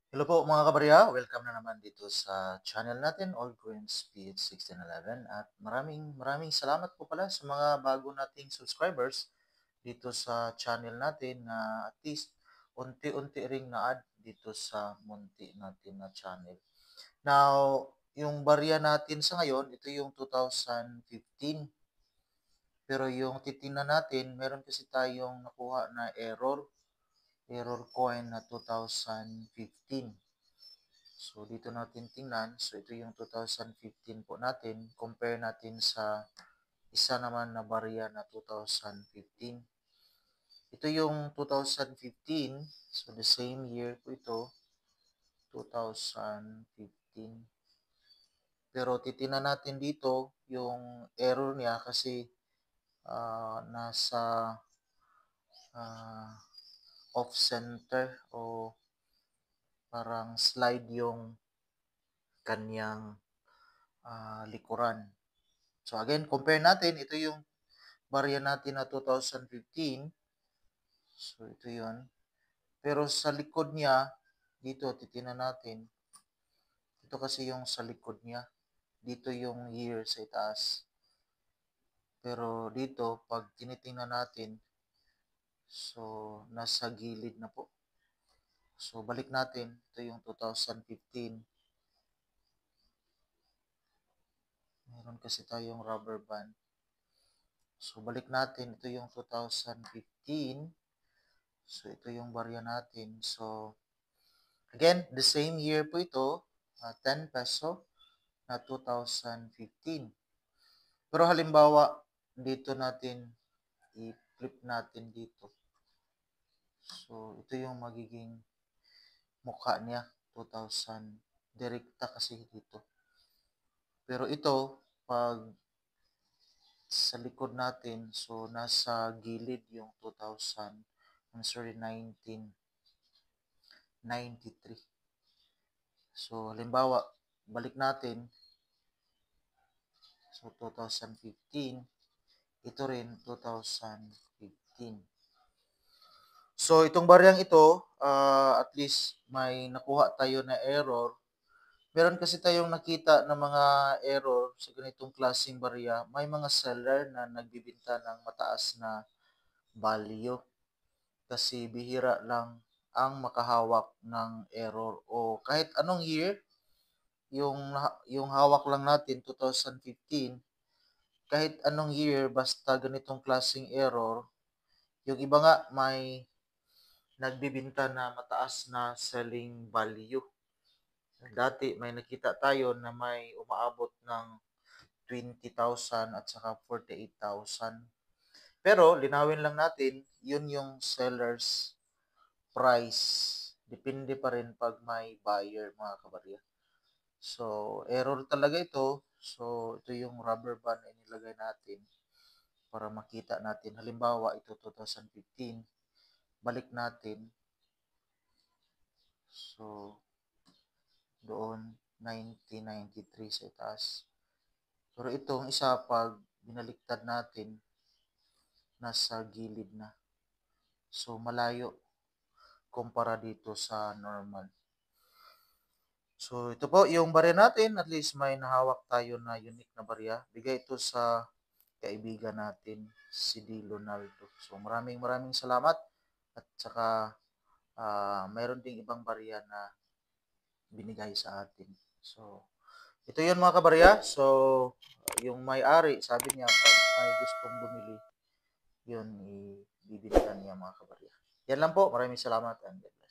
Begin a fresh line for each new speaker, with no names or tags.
Hello po mga kabarya, welcome na naman dito sa channel natin, All Green Speed 1611 at maraming salamat po pala sa mga bago nating subscribers dito sa channel natin na at least unti-unti ring na-add dito sa munti natin na channel. Now, yung barya natin sa ngayon, ito yung 2015. Pero yung titingnan natin, meron kasi tayong nakuha na error coin na 2015. So, dito natin tingnan. So, ito yung 2015 po natin. Compare natin sa isa naman na barya na 2015. Ito yung 2015. So, the same year po ito. 2015. Pero titingnan natin dito yung error niya kasi nasa uh, off center o parang slide yung kanyang likuran. So again, compare natin. Ito yung barya natin na 2015. So ito yun. Pero sa likod niya, dito titingnan natin. Ito kasi yung sa likod niya. Dito yung year sa itaas. Pero dito, pag tinitingnan natin, so nasa gilid na po. So balik natin. Ito yung 2015. Meron kasi tayong rubber band. So balik natin. Ito yung 2015. So ito yung barya natin. So again, the same year po ito, 10 peso na 2015. Pero halimbawa, dito natin, i-flip natin dito. So, ito yung magiging mukha niya, 2000. Direkta kasi dito. Pero ito, pag sa likod natin, so nasa gilid yung 2000, I'm sorry, 1993. So, halimbawa, balik natin, so 2015, ito rin 2015. So itong baryang ito, at least may nakuha tayo na error. Meron kasi tayong nakita na mga error sa ganitong klaseng barya. May mga seller na nagbibenta ng mataas na value kasi bihira lang ang makahawak ng error o kahit anong year, yung hawak lang natin 2015, kahit anong year basta ganitong klaseng error. Yung iba nga may nagbibenta na mataas na selling value. Dati may nakita tayo na may umaabot ng 20,000 at saka 48,000. Pero linawin lang natin, yun yung seller's price. Depende pa rin pag may buyer mga kabarya. So, error talaga ito. So, ito yung rubber band na inilagay natin para makita natin. Halimbawa, ito 2015. Balik natin. So, doon 1993 sa itaas. Pero itong isa pag binaliktad natin, nasa gilid na. So malayo kumpara dito sa normal. So ito po yung barya natin, at least may nahawak tayo na unique na barya. Bigay ito sa kaibigan natin si D. Lonaldo. So maraming salamat at saka mayroon ding ibang barya na binigay sa atin. So ito yun mga kabarya. So, yung may-ari, sabi niya, pag may gustong bumili, yun, ibibinta niya mga kabarya. Yan lang po. Maraming salamat and God bless.